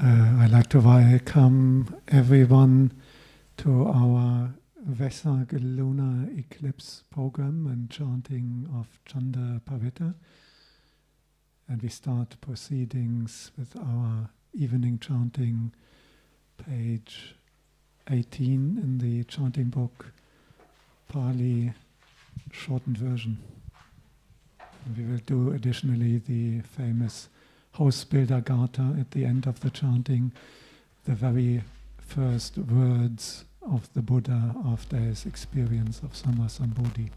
I'd like to welcome everyone to our Vesak Lunar Eclipse program and chanting of Canda Paritta. And we start proceedings with our evening chanting, page 18 in the chanting book, Pali shortened version. And we will do additionally the famous Housebuilder gāthā at the end of the chanting, the very first words of the Buddha after his experience of Sammasambodhi.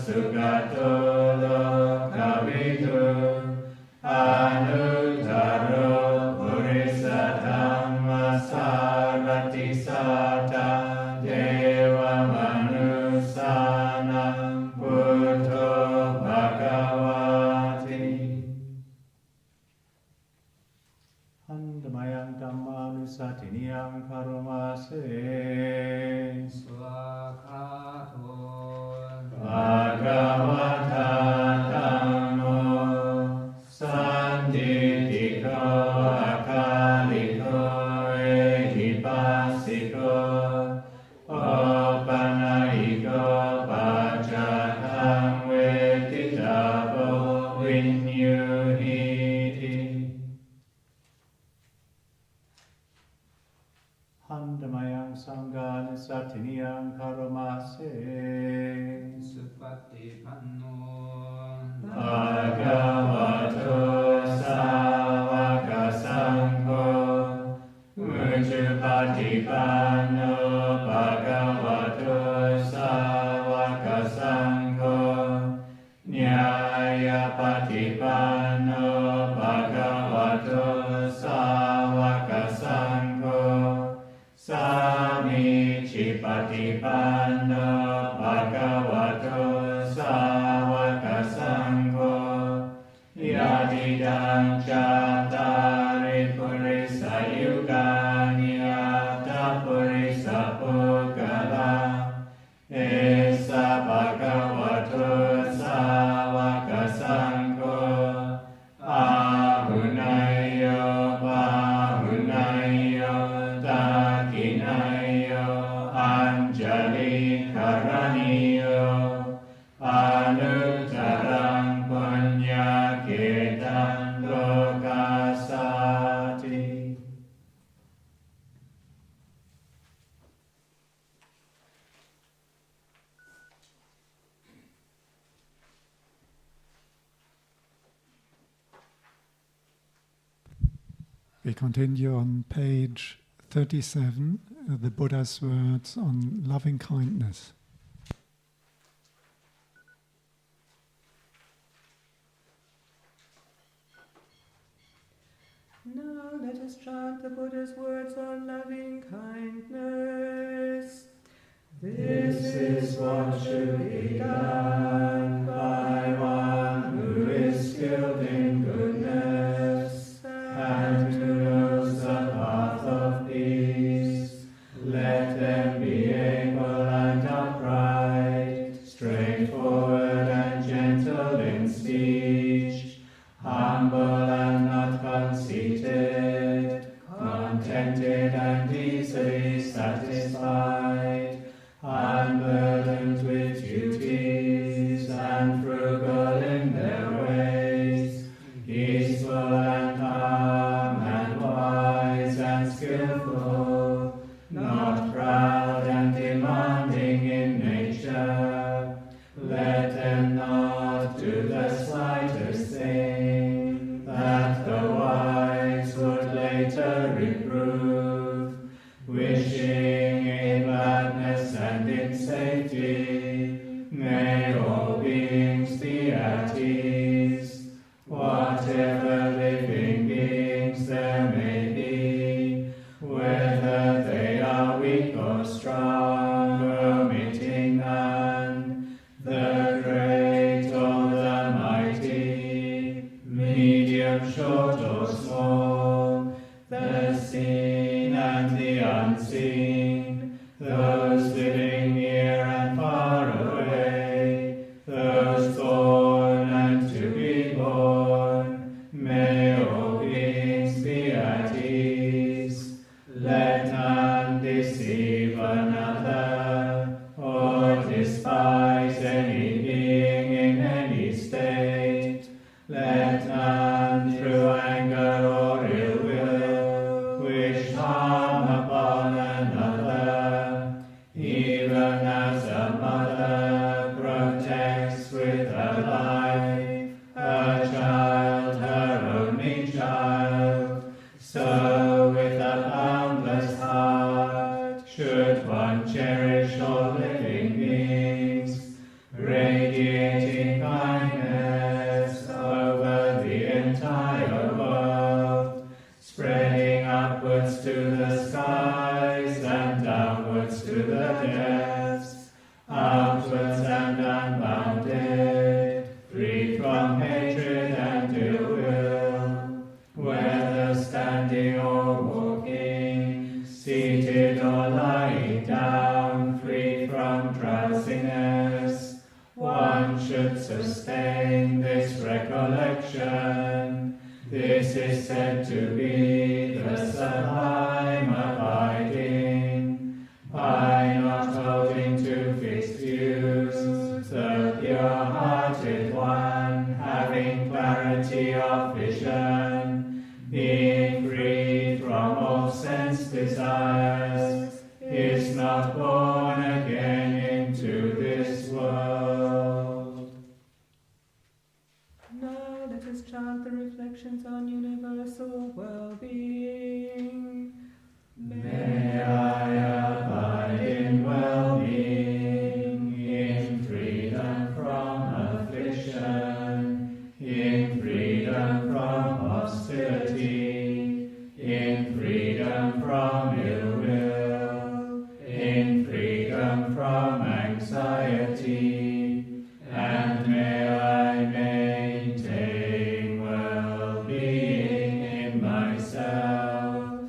Sugato lo kavitu Sangho Nyaya Patipanno Bhagavato Sāvaka Sangho Samici Patipanno Bhagavato Sāvaka Sangho Yadidam Chatari Purisa Yugani Atta Purisa Pugala Esa Bhagavato Sāvaka Sangho Ahunayo Bahunayo Dakinayo Anjali Karaniyo Anuttarang Punya Ketam Lokasati. We continue on page 37, the Buddha's words on loving kindness. Now let us chant the Buddha's words on loving kindness. This is what should be done by one who is skilled in goodness and who knows the path of peace. Let them be able and upright, straightforward and gentle in speech, humble and not conceited, contented and easily satisfied, unburdened with duties and frugal in their ways, peaceful and calm and wise and skillful, not proud and demanding in nature. Let them not do the slightest thing that the wise would later reprove, wishing in gladness and in safety. May all beings be at ease, whatever living beings there may be, whether they are weak or strong, omitting none, the great or the mighty, medium, short or small, the seen and the unseen, those living near and far away, those born and to be born. May all beings be at ease. Let none deceive another, or despise any being in any state. Let none through anger or ill will wish harm upon another, even as a mother protects with her life her child, her only child. So with a boundless heart should one cherish all living beings, radiating kindness over the entire world, spreading upwards to the skies and downwards to the depths, outwards and unbounded, free from hatred and ill will, whether standing or walking, seated or lying down, free from drowsiness. One should sustain this recollection. This is said to be the sublime abiding, by not holding to fixed views, the pure-hearted one, having clarity of vision, being free from all sense desires, is not born again into this world. Now let us chant the reflections on universal well-being. May I abide in well-being, in freedom hostility, and may I maintain well-being in myself.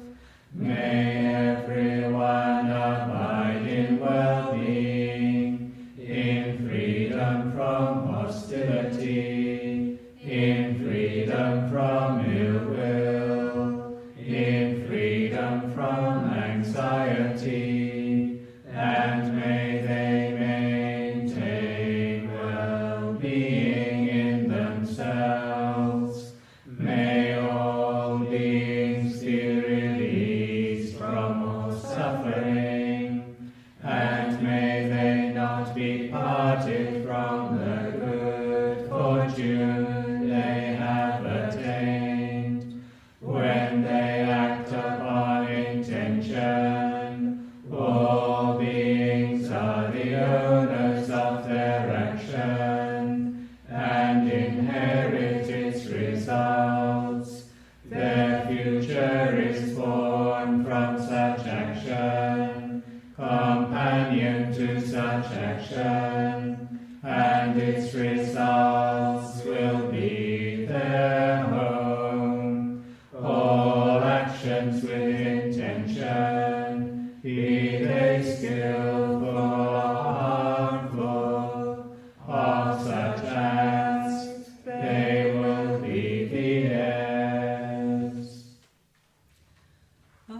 May everyone abide in well-being, in freedom from hostility, in freedom from ill will, in freedom from anxiety, and may they maintain well-being in themselves. May all beings be released from all suffering, and may they not be parted from the good fortune they have attained. When they act upon intention, all beings are the owners of their action, and inherit its results. Their future is born from such action, companion to such action, and its results will be their home. All actions with intention, be they skillful or harmful, of such acts they will be the heirs. I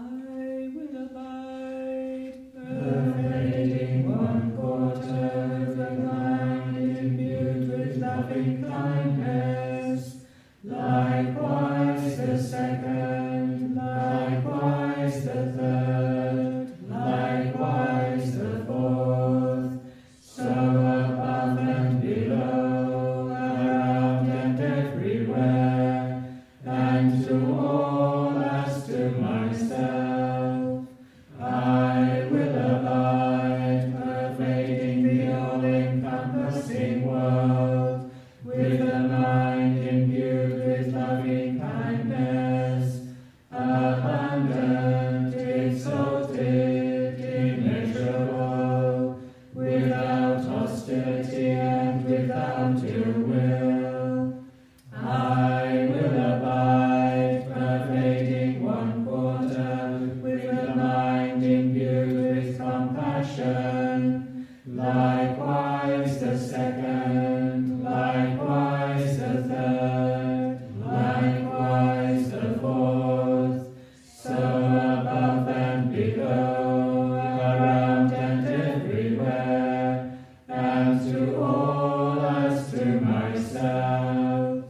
will abide, Pervading one quarter of the mind imbued with loving kindness, likewise the second, likewise the third, likewise the fourth, so above and below, around and everywhere, and to all as to myself. I will abide, pervading the all-encompassing world, with a mind imbued with loving kindness, abundant, exalted, immeasurable, without hostility and without ill will. I will abide, pervading one quarter, with a mind imbued with compassion, likewise the second, likewise the third, likewise the fourth, so above and below, around and everywhere, and to all as to myself.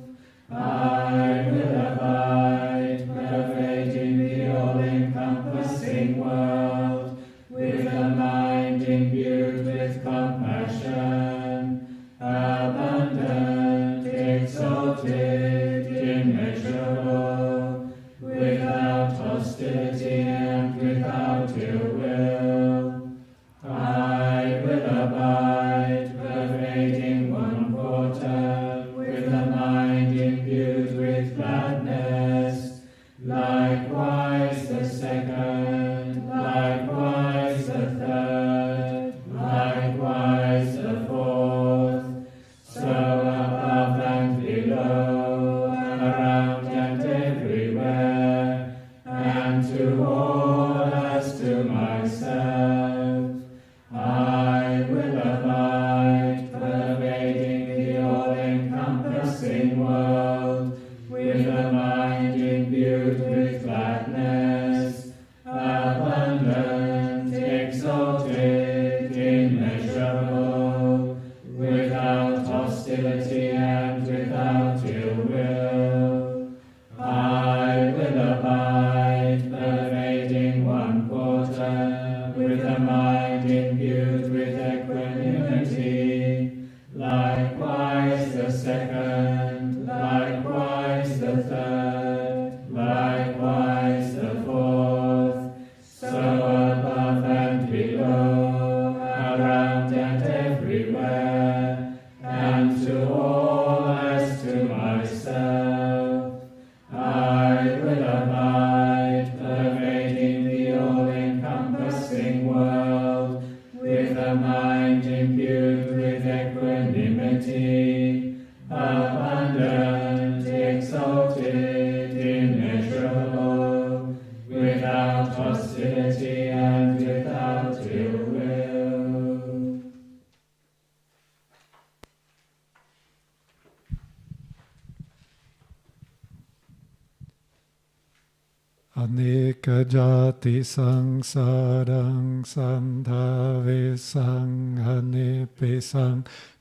I will abide, pervading the all-encompassing world, with a mind imbued with compassion, abundant, exalted, immeasurable, without hostility and without ill will. I will abide, pervading equanimity, abundant, exalted, immeasurable, without hostility and without ill will. Anika jati sangsarang sandhave sanghanipi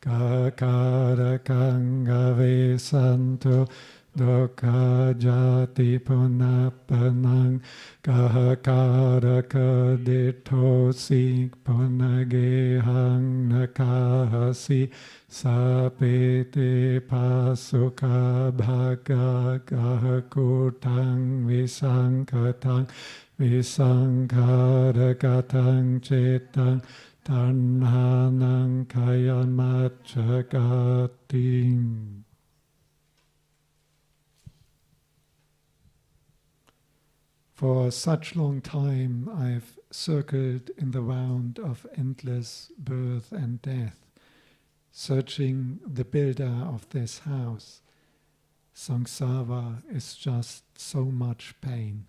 kakkarakang ave santo dukkha jati punapanang kahakaraka dithosi punagehang nakahasi sapete pasuka bhaga gahakutang visankatang visankarakatang cetang tanhanang kayanmachagating. For such long time I've circled in the round of endless birth and death, searching the builder of this house. Samsara is just so much pain.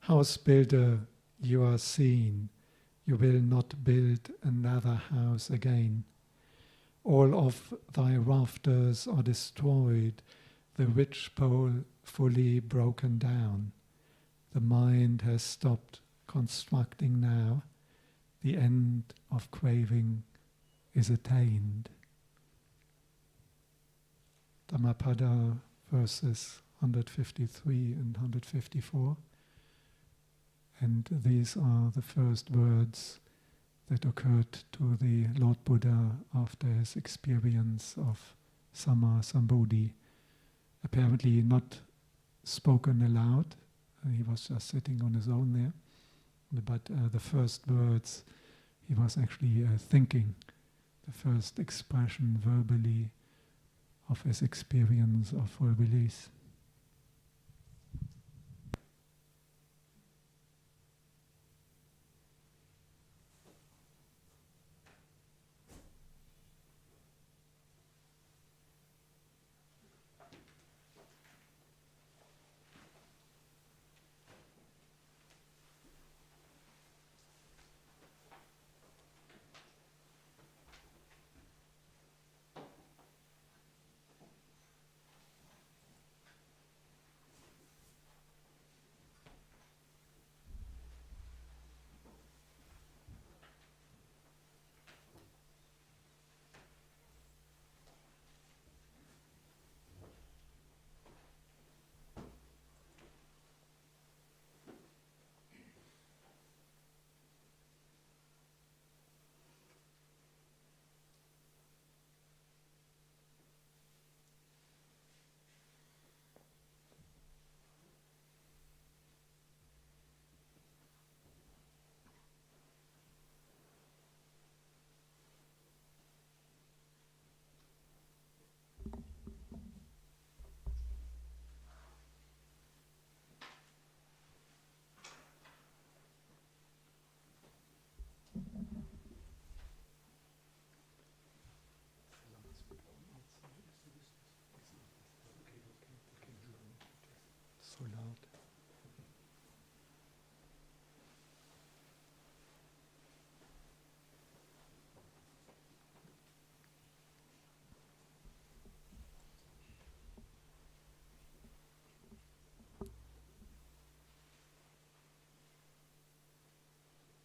Housebuilder, you are seen. You will not build another house again. All of thy rafters are destroyed, the ridgepole fully broken down. The mind has stopped constructing now. The end of craving is attained. Dhammapada verses 153 and 154. And these are the first words that occurred to the Lord Buddha after his experience of Samma Sambodhi. Apparently not spoken aloud. He was just sitting on his own there. But the first words he was actually thinking, the first expression verbally of his experience of full release. So loud.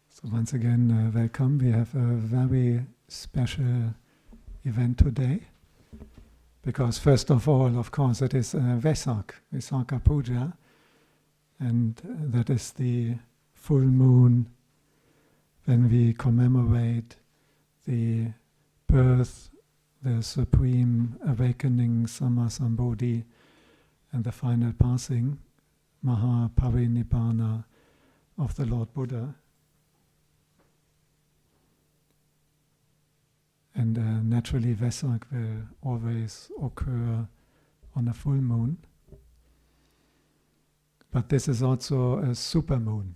So once again, welcome. We have a very special event today. Because first of all, of course, it is Vesaka Puja, and that is the full moon when we commemorate the birth, the supreme awakening, Samma Sambodhi, and the final passing, Mahaparinibbana, of the Lord Buddha. And naturally Vesak will always occur on a full moon. But this is also a supermoon.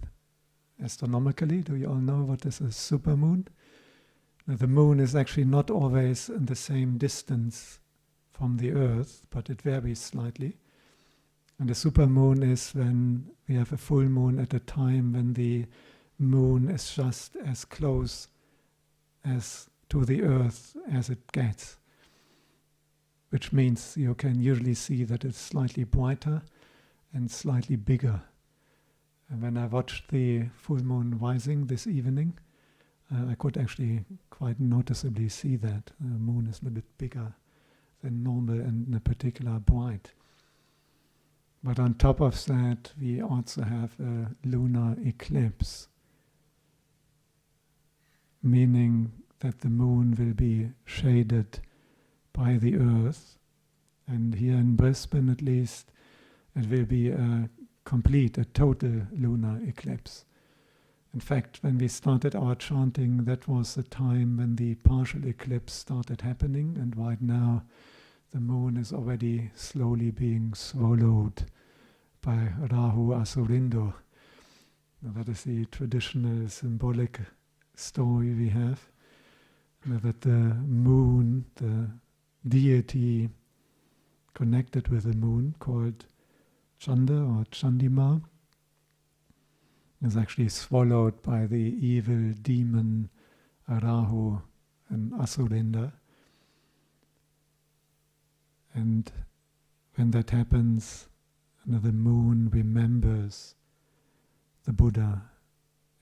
Astronomically, do you all know what is a supermoon? The moon is actually not always in the same distance from the earth, but it varies slightly. And the supermoon is when we have a full moon at a time when the moon is just as close as to the earth as it gets, which means you can usually see that it's slightly brighter and slightly bigger. And when I watched the full moon rising this evening, I could actually quite noticeably see that the moon is a little bit bigger than normal and in a particular bright. But on top of that, we also have a lunar eclipse, meaning that the moon will be shaded by the earth. And here in Brisbane at least, it will be a total lunar eclipse. In fact, when we started our chanting, that was the time when the partial eclipse started happening, and right now the moon is already slowly being swallowed by Rahu Asurindo. Now, that is the traditional symbolic story we have, that the moon, the deity connected with the moon, called Chanda or Chandimā, is actually swallowed by the evil demon Rahu and Asurinda. And when that happens, the moon remembers the Buddha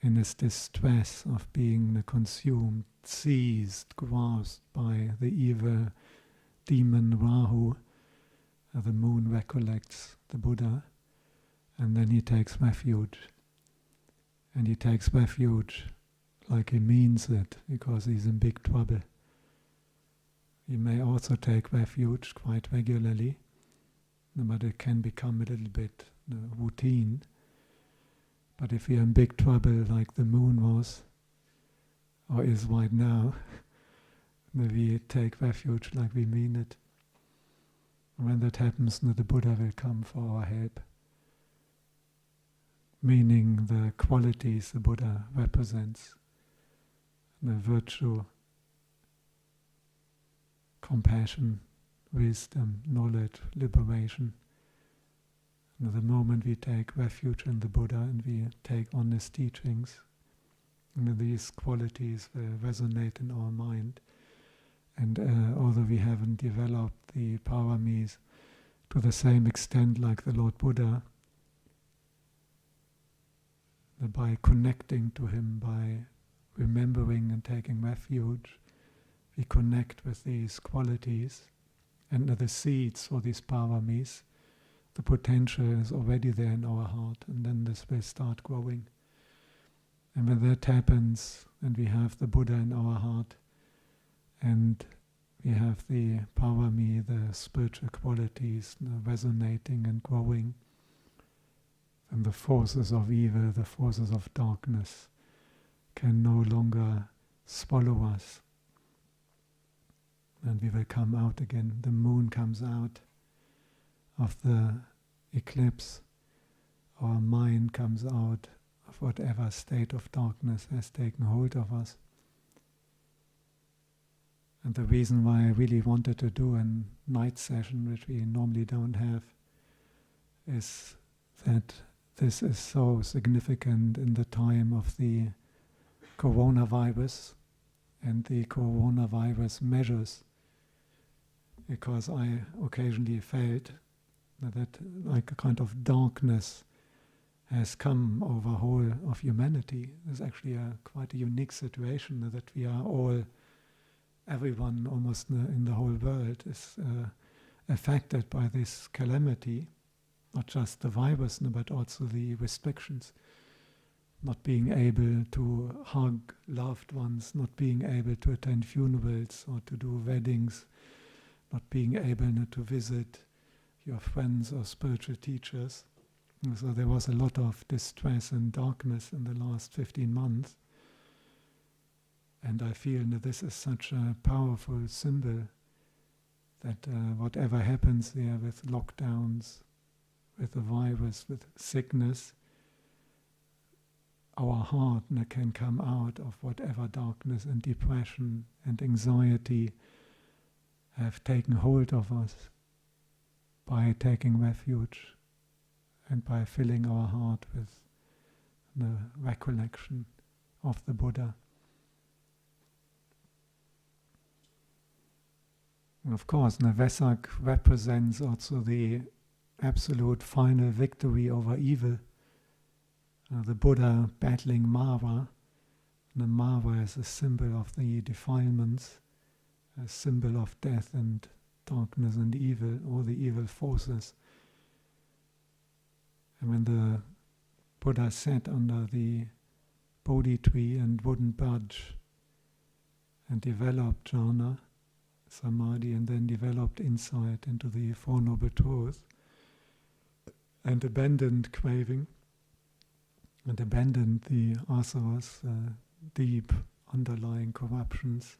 in his distress of being consumed, seized, grasped by the evil demon Rahu. The moon recollects the Buddha, and then he takes refuge. And he takes refuge like he means it, because he's in big trouble. He may also take refuge quite regularly, but it can become a little bit routine. But if you're in big trouble like the moon was, or is right now, we take refuge like we mean it. When that happens, the Buddha will come for our help. Meaning the qualities the Buddha represents, the virtue, compassion, wisdom, knowledge, liberation. And the moment we take refuge in the Buddha and we take on his teachings, these qualities will resonate in our mind. And although we haven't developed the paramis to the same extent like the Lord Buddha, by connecting to him, by remembering and taking refuge, we connect with these qualities, and the seeds for these paramis, the potential is already there in our heart, and then this will start growing. And when that happens, and we have the Buddha in our heart, and we have the parami, the spiritual qualities, resonating and growing, and the forces of evil, the forces of darkness can no longer swallow us. And we will come out again. The moon comes out of the eclipse. Our mind comes out of whatever state of darkness has taken hold of us. And the reason why I really wanted to do a night session, which we normally don't have, is that this is so significant in the time of the coronavirus and the coronavirus measures, because I occasionally felt that like a kind of darkness has come over whole of humanity. It's actually quite a unique situation that we are all, everyone almost in the whole world is affected by this calamity. Not just the virus, but also the restrictions. Not being able to hug loved ones, not being able to attend funerals or to do weddings, not being able to visit your friends or spiritual teachers. And so there was a lot of distress and darkness in the last 15 months. And I feel that this is such a powerful symbol that whatever happens there with lockdowns, with the virus, with sickness, our heart can come out of whatever darkness and depression and anxiety have taken hold of us by taking refuge and by filling our heart with the recollection of the Buddha. And of course, the Vesak represents also the absolute final victory over evil. The Buddha battling Mara. The Mara is a symbol of the defilements, a symbol of death and darkness and evil, all the evil forces. And when the Buddha sat under the Bodhi Tree and wouldn't budge and developed jhana, samadhi, and then developed insight into the Four Noble Truths and abandoned craving and abandoned the asaras, deep underlying corruptions,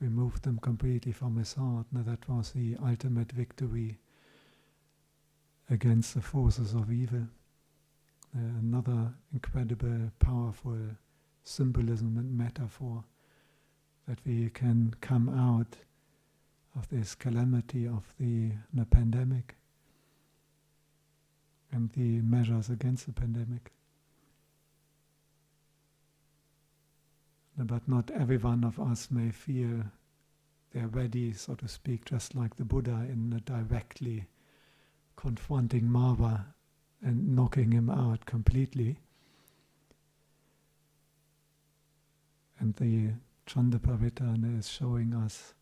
removed them completely from his heart. Now that was the ultimate victory against the forces of evil. Another incredible, powerful symbolism and metaphor that we can come out of this calamity of the pandemic and the measures against the pandemic. But not every one of us may feel they're ready, so to speak, just like the Buddha, in directly confronting Mara and knocking him out completely. And the Canda Paritta is showing us,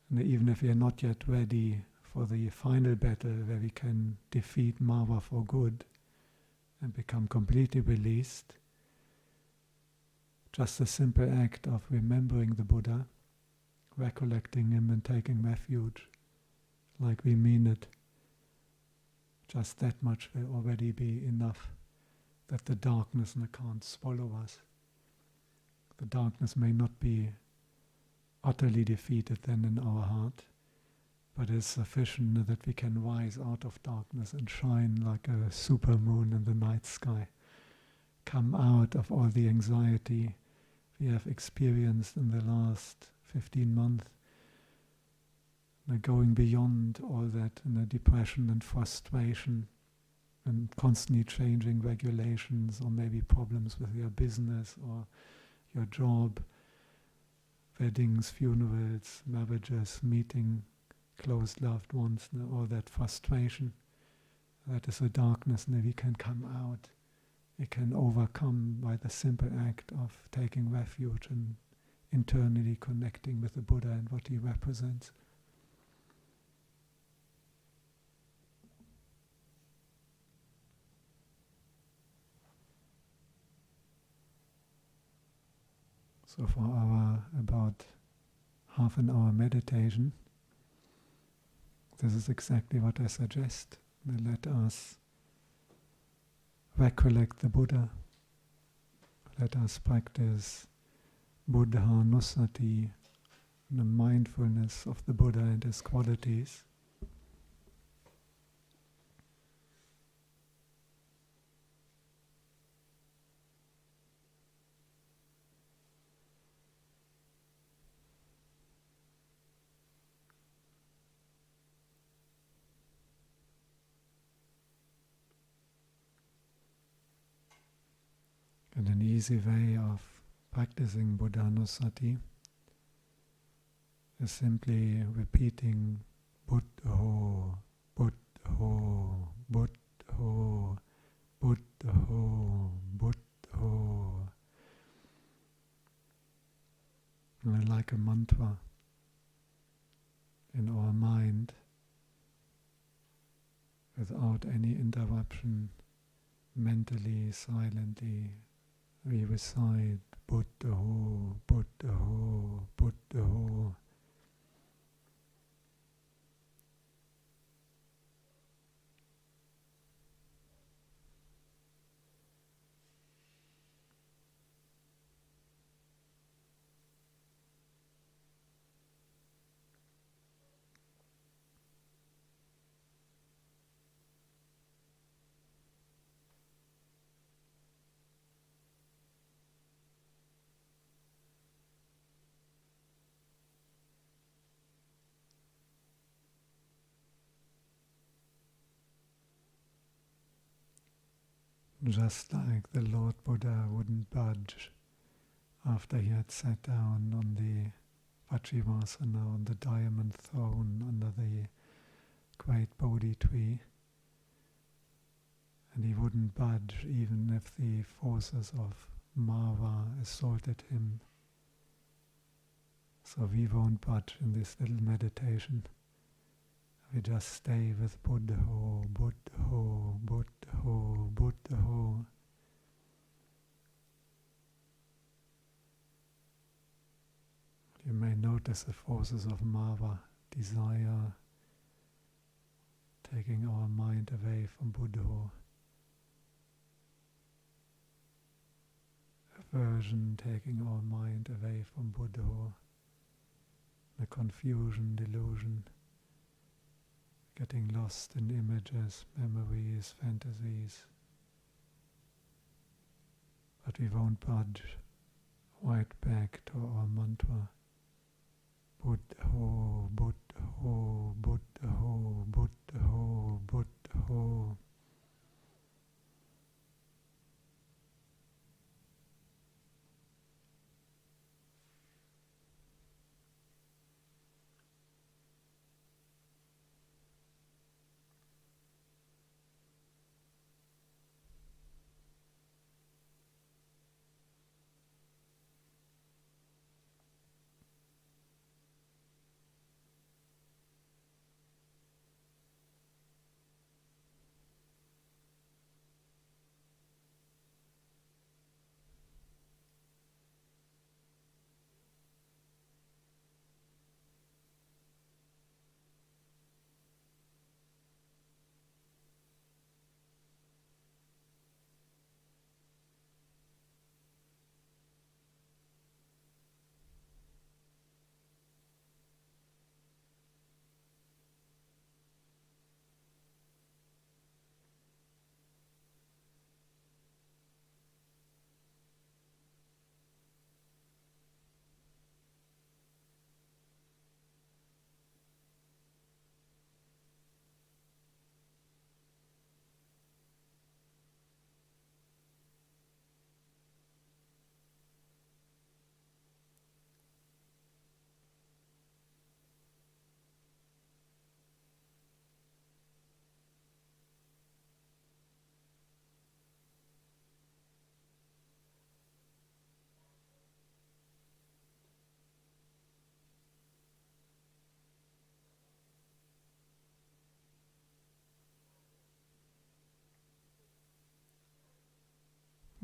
and even if we are not yet ready for the final battle where we can defeat Mara for good and become completely released, just a simple act of remembering the Buddha, recollecting him and taking refuge like we mean it, just that much will already be enough that the darkness can't swallow us. The darkness may not be utterly defeated then in our heart, but it's sufficient that we can rise out of darkness and shine like a super moon in the night sky, come out of all the anxiety we have experienced in the last 15 months, going beyond all that depression and frustration and constantly changing regulations, or maybe problems with your business or your job, weddings, funerals, marriages, meeting close loved ones, all that frustration. That is a darkness that we can come out. We can overcome by the simple act of taking refuge and internally connecting with the Buddha and what he represents. So for our about half an hour meditation, this is exactly what I suggest. Let us recollect the Buddha. Let us practice Buddhanussati, the mindfulness of the Buddha and his qualities. And an easy way of practicing Buddhanussati is simply repeating Buddho, Buddho, Buddho, Buddho, Buddho, like a mantra in our mind, without any interruption, mentally, silently. We recite Buddho, Buddho, Buddho. just like the Lord Buddha wouldn't budge after he had sat down on the Vajrayasana, on the diamond throne under the great Bodhi Tree, and he wouldn't budge even if the forces of Mara assaulted him. So we won't budge in this little meditation. We just stay with Buddho, Buddho, Buddho, Buddho. You may notice the forces of Mara, desire, taking our mind away from Buddho. Aversion, taking our mind away from Buddho. The confusion, delusion, getting lost in images, memories, fantasies. But we won't budge right back to our mantra. Buddho, Buddho, Buddho, Buddho, Buddho.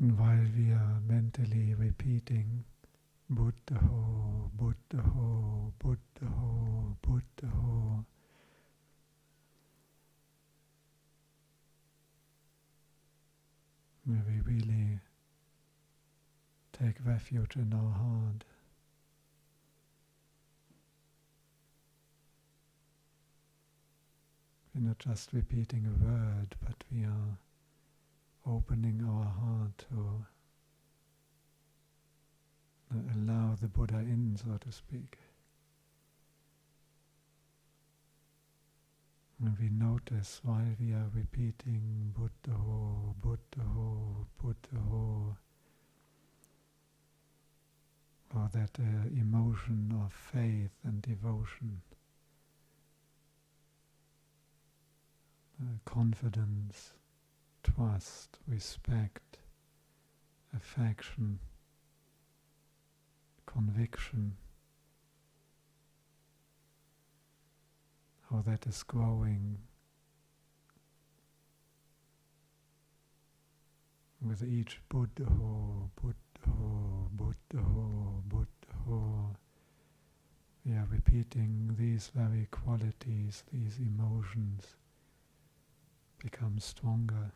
And while we are mentally repeating Buddho, Buddho, Buddho, Buddho, may we really take refuge in our heart. We're not just repeating a word, but we are opening our heart to allow the Buddha in, so to speak. And we notice while we are repeating Buddho, Buddho, Buddho, or that emotion of faith and devotion, confidence, trust, respect, affection, conviction, how that is growing with each Buddho, Buddho, Buddho, Buddho. We are repeating these very qualities, these emotions become stronger.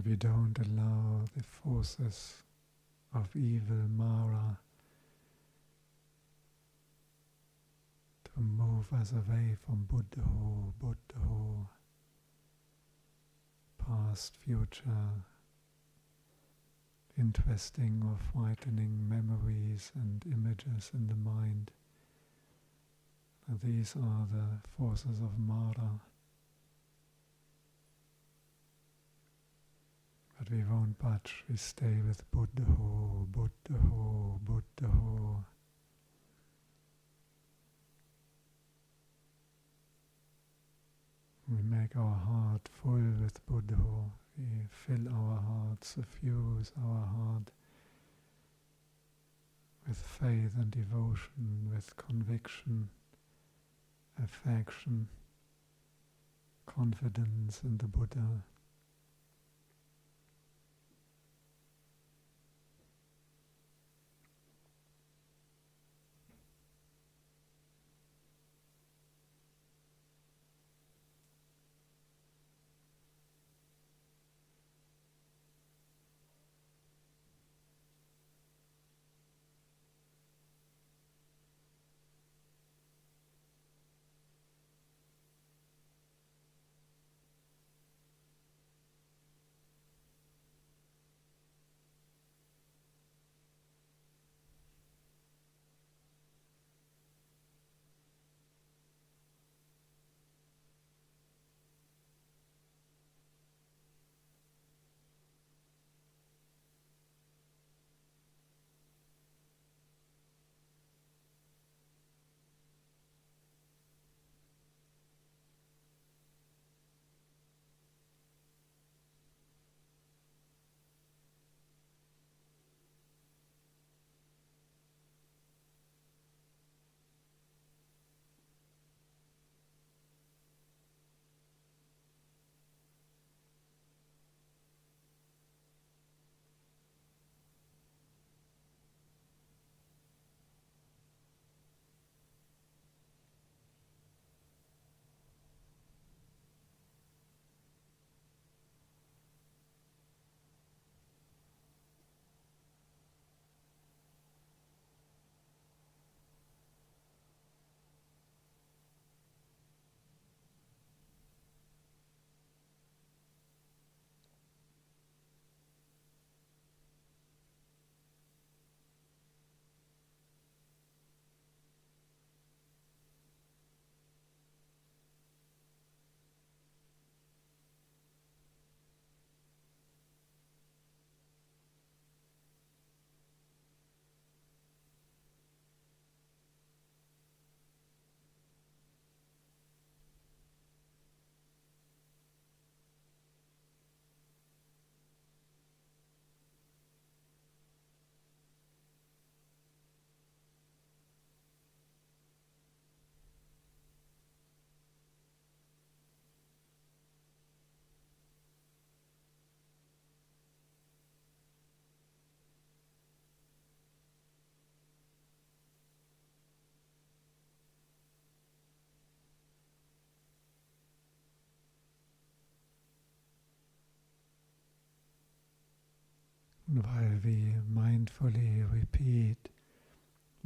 And we don't allow the forces of evil, Mara, to move us away from Buddho, Buddho, past, future, interesting or frightening memories and images in the mind. And these are the forces of Mara. But we won't budge, we stay with Buddho, Buddho, Buddho. We make our heart full with Buddho. We fill our heart, suffuse our heart with faith and devotion, with conviction, affection, confidence in the Buddha. While we mindfully repeat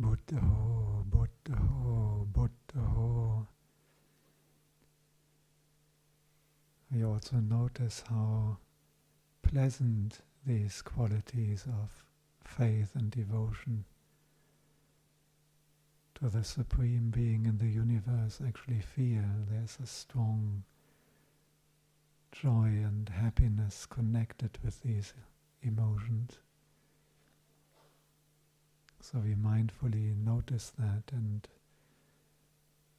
Buddho, Buddho, Buddho, we also notice how pleasant these qualities of faith and devotion to the Supreme Being in the universe actually feel. There's a strong joy and happiness connected with these emotions. So we mindfully notice that and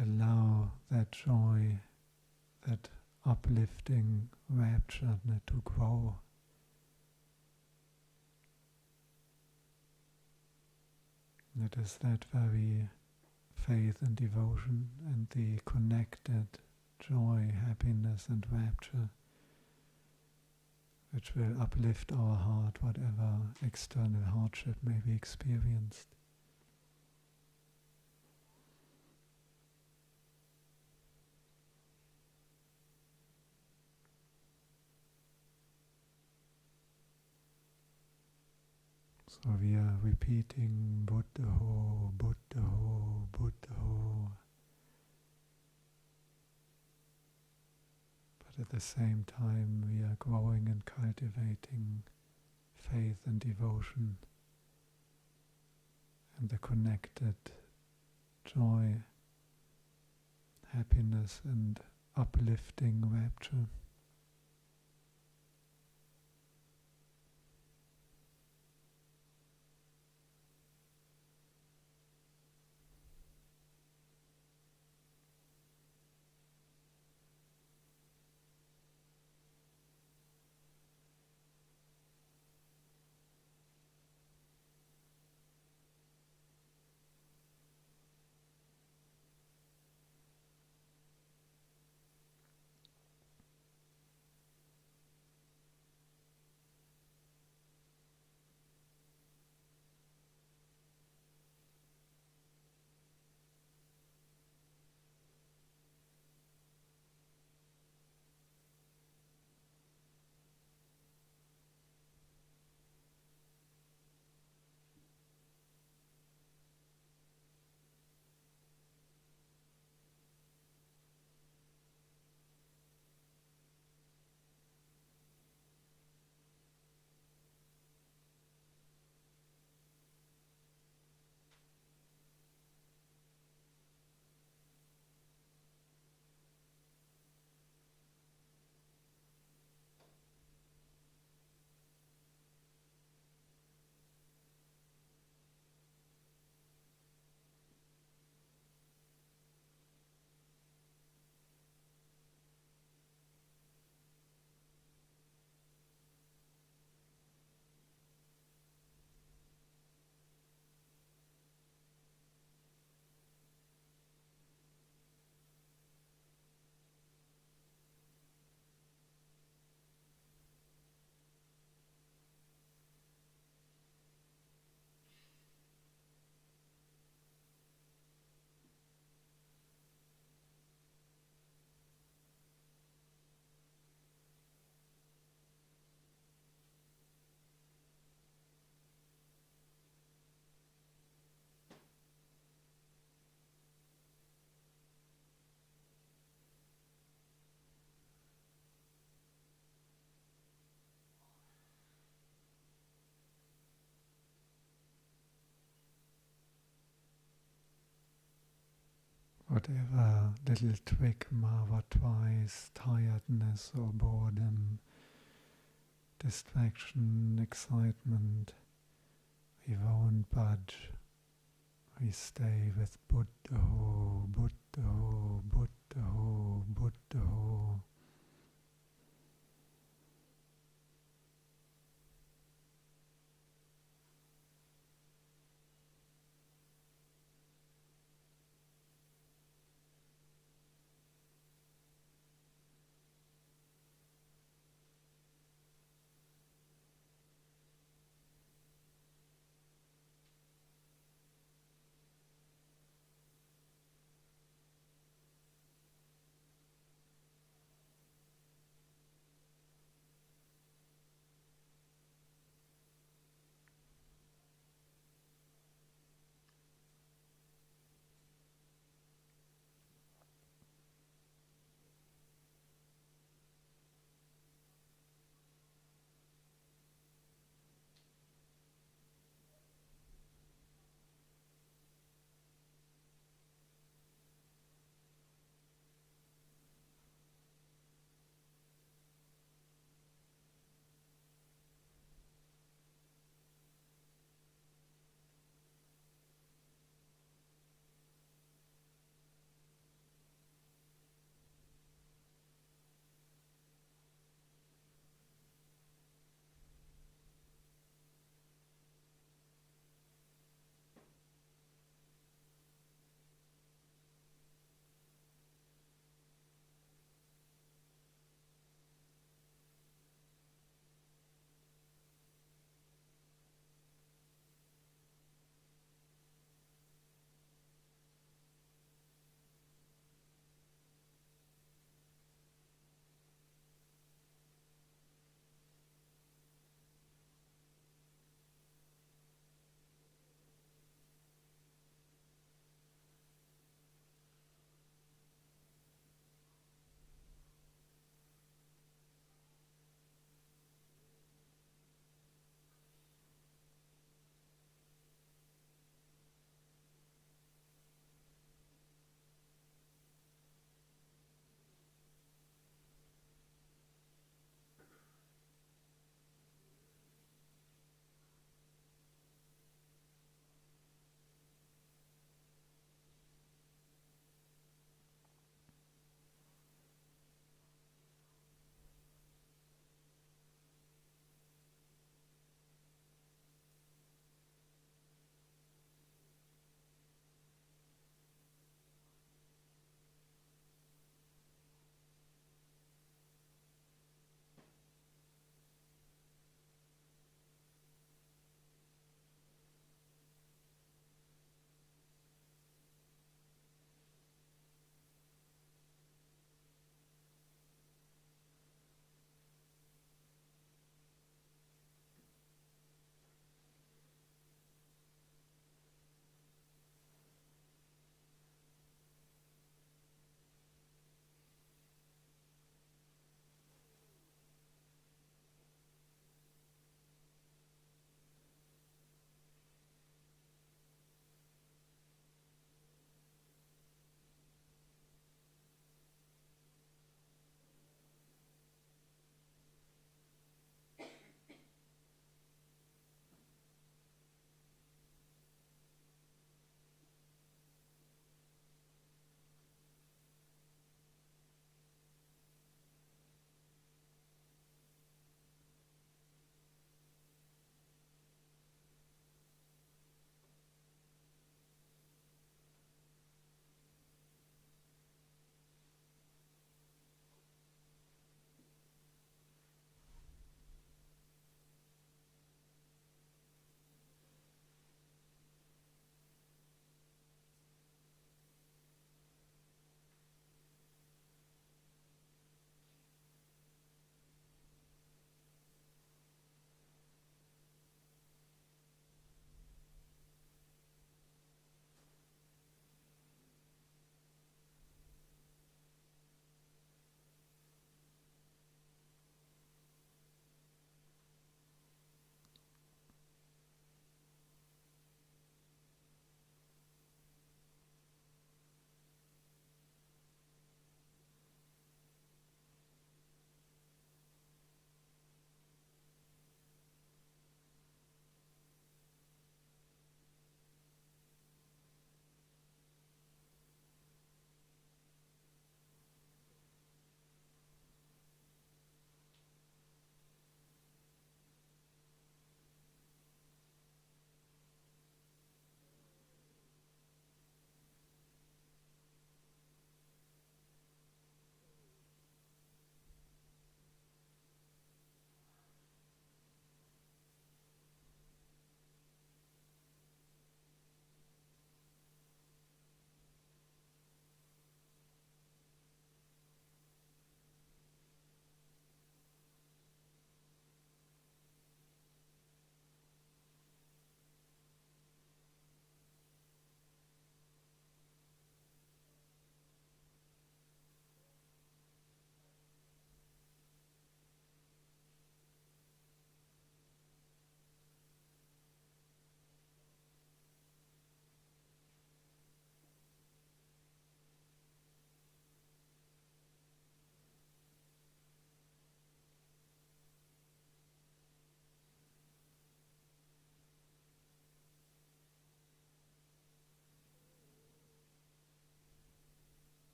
allow that joy, that uplifting rapture to grow. It is that very faith and devotion and the connected joy, happiness and rapture which will uplift our heart whatever external hardship may be experienced. So we are repeating Buddho, Buddho, Buddho. But at the same time we are growing and cultivating faith and devotion and the connected joy, happiness and uplifting rapture. Whatever little twig, twice, tiredness or boredom, distraction, excitement, we won't budge. We stay with Buddho, Buddho, Buddho, Buddho.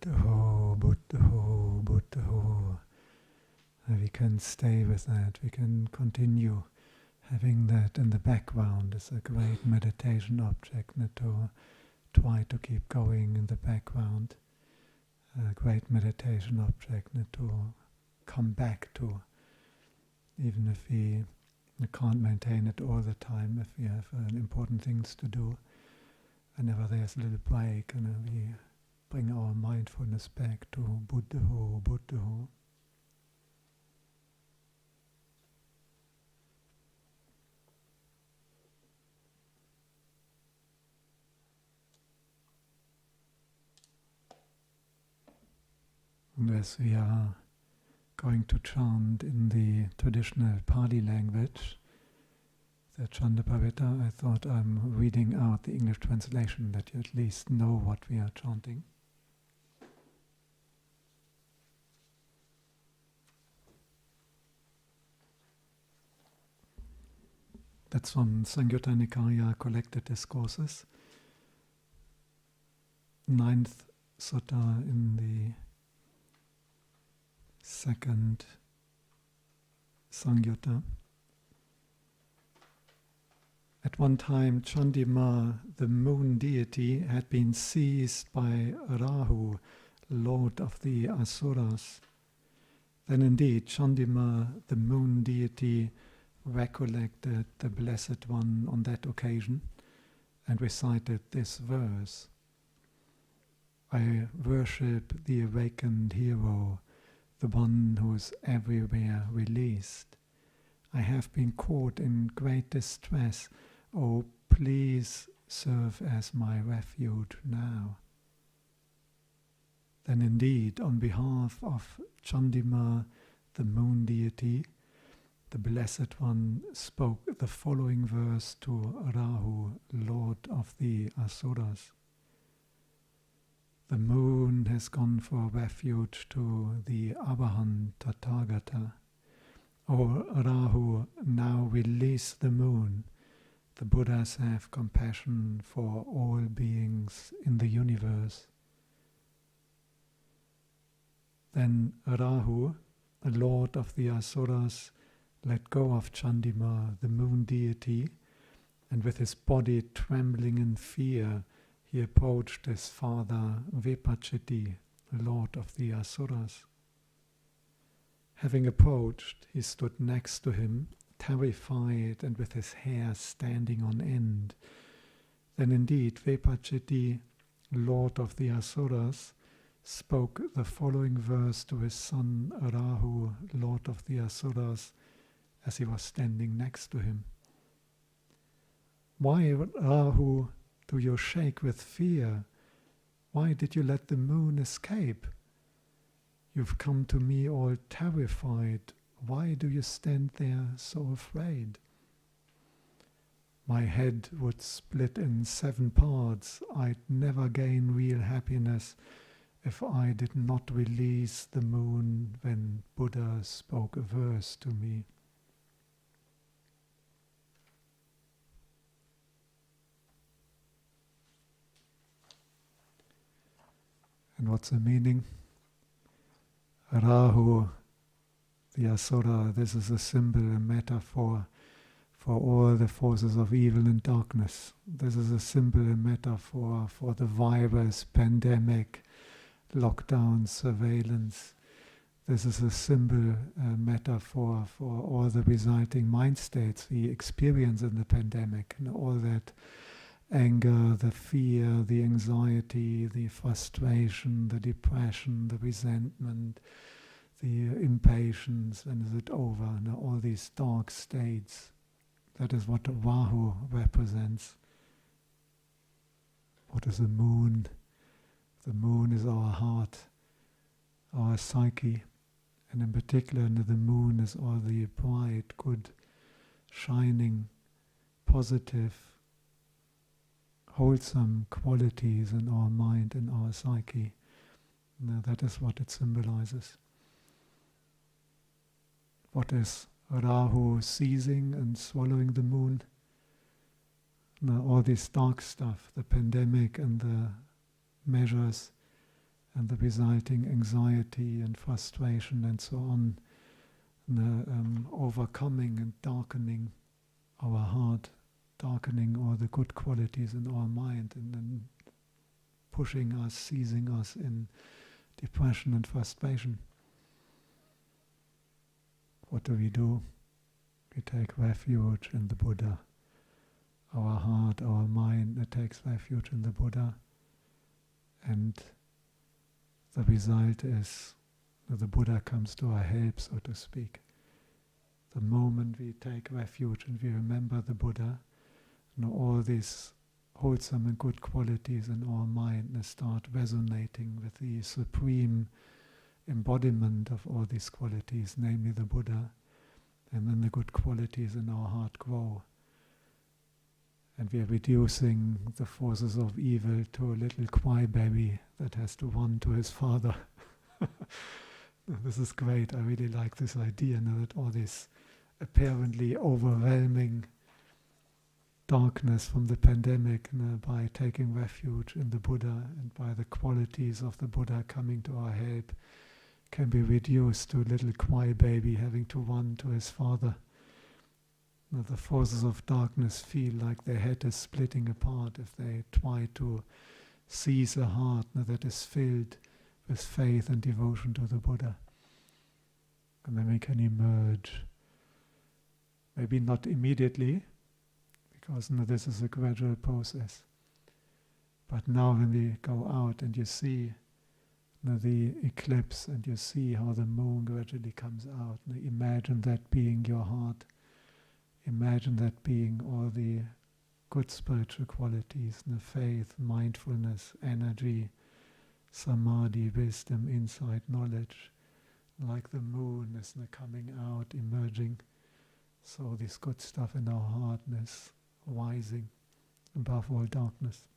Buddho, Buddho, Buddho. We can stay with that. We can continue having that in the background as a great meditation object, not to try to keep going in the background. A great meditation object, not to come back to, even if we can't maintain it all the time, if we have important things to do. Whenever there's a little break, and we bring our mindfulness back to Buddho, Buddho. And as we are going to chant in the traditional Pali language, the Canda Paritta, I thought I'm reading out the English translation that you at least know what we are chanting. That's from Samyutta Nikaya Collected Discourses, 9th sutta in the second Samyutta. At one time, Chandimā, the moon deity, had been seized by Rahu, lord of the Asuras. Then indeed, Chandimā, the moon deity, recollected the Blessed One on that occasion and recited this verse: I worship the awakened hero, the one who is everywhere released. I have been caught in great distress. Oh, please serve as my refuge now. Then indeed, on behalf of Chandimā, the moon deity, the Blessed One spoke the following verse to Rahu, lord of the Asuras. The moon has gone for refuge to the Arahant Tathagata. O Rahu, now release the moon. The Buddhas have compassion for all beings in the universe. Then Rahu, the lord of the Asuras, let go of Chandimā, the moon deity, and with his body trembling in fear, he approached his father Vepachiti, the lord of the Asuras. Having approached, he stood next to him, terrified and with his hair standing on end. Then indeed Vepachiti, lord of the Asuras, spoke the following verse to his son Rahu, lord of the Asuras, as he was standing next to him. Why, Rahu, do you shake with fear? Why did you let the moon escape? You've come to me all terrified. Why do you stand there so afraid? My head would split in 7 parts. I'd never gain real happiness if I did not release the moon when Buddha spoke a verse to me. And what's the meaning? Rahu, the Asura, this is a symbol, a metaphor for all the forces of evil and darkness. This is a symbol, a metaphor for the virus, pandemic, lockdown, surveillance. This is a symbol, a metaphor for all the resulting mind states we experience in the pandemic, and all that anger, the fear, the anxiety, the frustration, the depression, the resentment, the impatience, when is it over, and all these dark states. That is what Rahu represents. What is the moon? The moon is our heart, our psyche, and in particular the moon is all the bright, good, shining, positive, wholesome qualities in our mind and our psyche. Now that is what it symbolizes. What is Rahu seizing and swallowing the moon? Now all this dark stuff, the pandemic and the measures and the resulting anxiety and frustration and so on, overcoming and darkening our heart, darkening all the good qualities in our mind, and then pushing us, seizing us in depression and frustration. What do? We take refuge in the Buddha. Our heart, our mind, it takes refuge in the Buddha, and the result is that the Buddha comes to our help, so to speak. The moment we take refuge and we remember the Buddha, all these wholesome and good qualities in our mind start resonating with the supreme embodiment of all these qualities, namely the Buddha, and then the good qualities in our heart grow. And we are reducing the forces of evil to a little crybaby that has to run to his father. This is great. I really like this idea, that all this apparently overwhelming darkness from the pandemic, by taking refuge in the Buddha and by the qualities of the Buddha coming to our help, can be reduced to a little crybaby having to run to his father. The forces of darkness feel like their head is splitting apart if they try to seize a heart that is filled with faith and devotion to the Buddha. And then we can emerge, maybe not immediately, because this is a gradual process. But now when we go out and you see the eclipse and you see how the moon gradually comes out, imagine that being your heart. Imagine that being all the good spiritual qualities, faith, mindfulness, energy, samadhi, wisdom, insight, knowledge, like the moon is coming out, emerging. So this good stuff in our heart is rising above all darkness.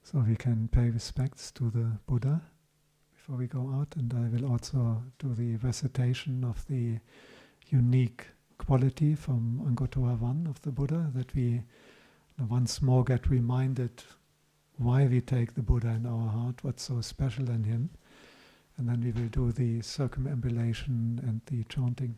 So we can pay respects to the Buddha before we go out, and I will also do the recitation of the unique quality from Anguttara 1 of the Buddha, that we once more get reminded why we take the Buddha in our heart, what's so special in him, and then we will do the circumambulation and the chanting.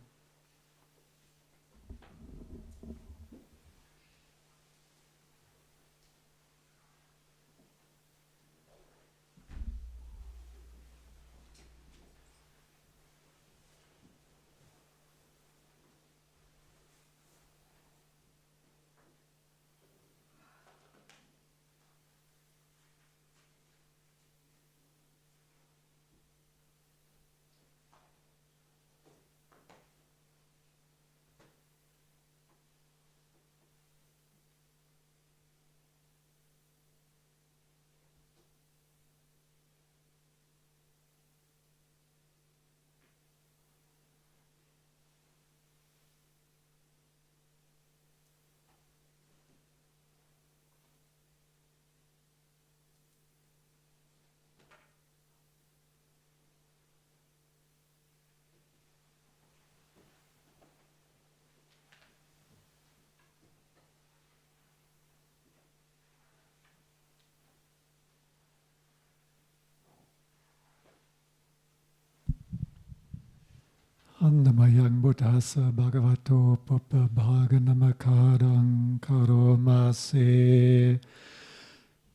Annamayang buddhasa bhagavato pupa bhaganamakarang karomase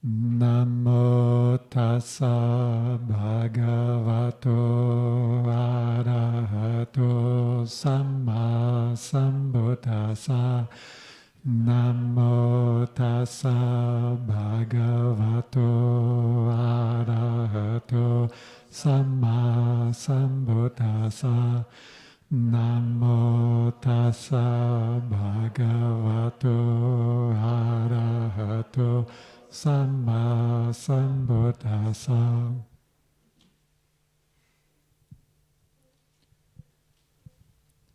namo tassa bhagavato arahato samma sambuddhassa namo tassa bhagavato arahato samma sambuddhassa namo tassa bhagavato arahato samma sambuddhassa.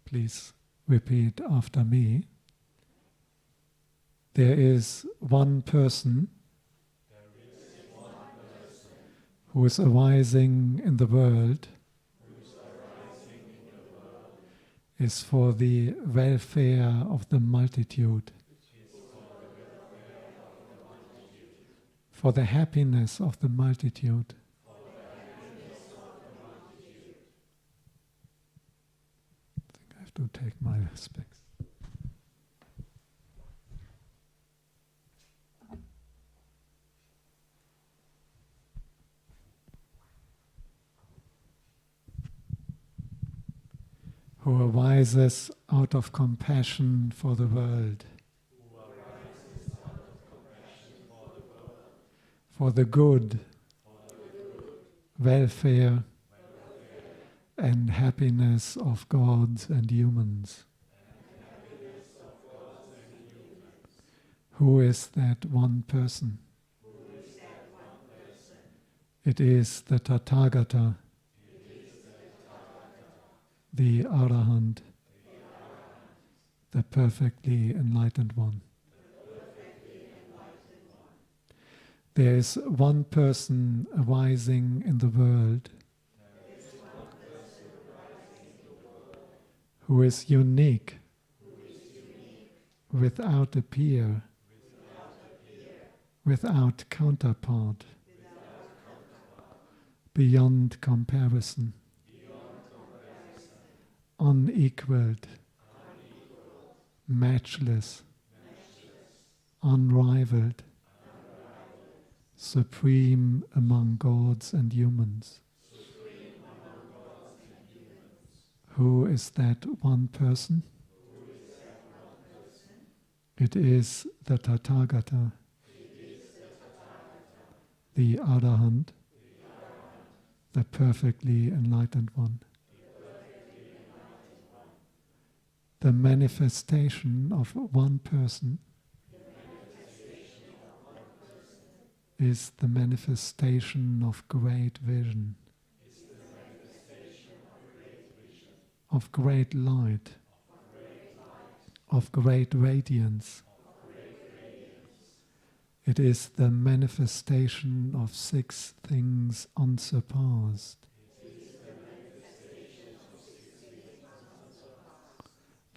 Please repeat after me. There is one person who is arising in the world, is for the welfare of the multitude. for the happiness of the multitude. I think I have to take my specs. Who arises out of compassion for the world, for the good, welfare, and happiness of gods and humans. Who is that one person? It is the Tathagata, the Arahant, the perfectly enlightened one. There is one person arising in the world who is unique, without a peer, without counterpart, beyond comparison, unequaled, matchless, unrivaled, supreme among gods and humans. Who is that one person? It is the Tathagata, the Arahant, the perfectly enlightened one. The manifestation of one person is the manifestation of great vision, of great light, of great radiance. It is the manifestation of 6 things unsurpassed.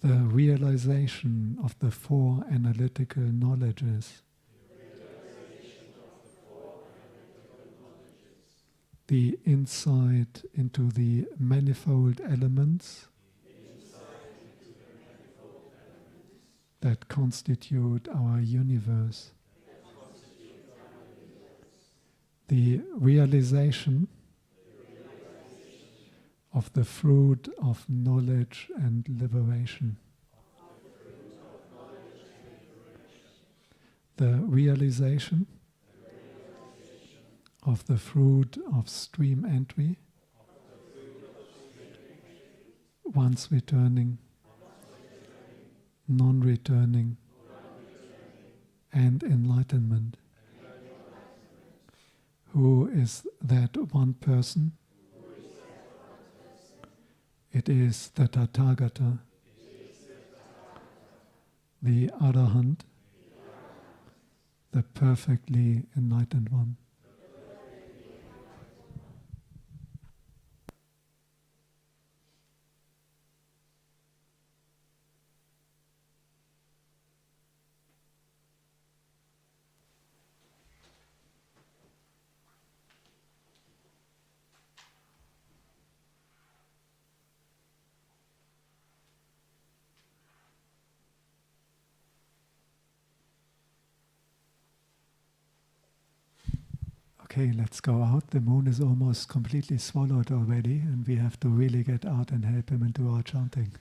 The realization of the 4 analytical knowledges. The insight into the manifold elements that constitute our universe. The realization of the fruit of knowledge and liberation. The realization of the fruit of stream entry, once returning, non-returning, and enlightenment. Who is that one person? It is the Tathagata, the Arahant, the perfectly enlightened one. Okay, let's go out. The moon is almost completely swallowed already, and we have to really get out and help him and do our chanting.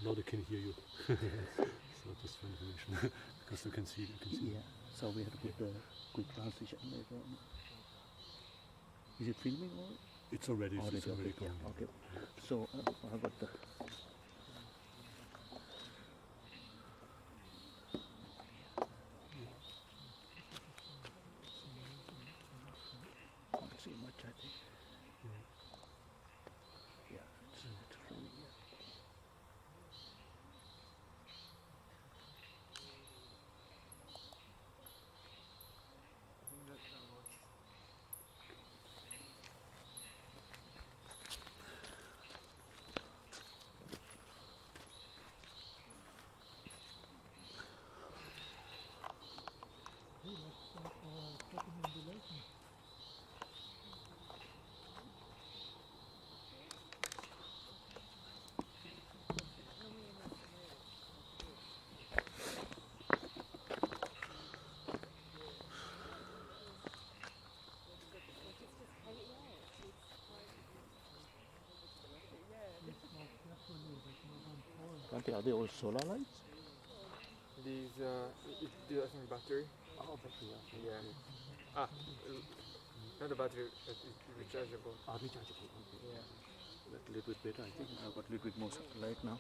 Now they can hear you. So just for information, because you can see. Yeah. So we have to put the quick transition later on. Is it filming or? It's already. It's Okay, already yeah, going. okay. So I got the. Not see much, I think. Yeah, it's filming. Yeah. Are they all solar lights? These, I think battery. Oh, battery, okay. Yeah. Not the battery, but it's rechargeable. Rechargeable, okay. Yeah. That's a little bit better, I think. I've got a little bit more light now.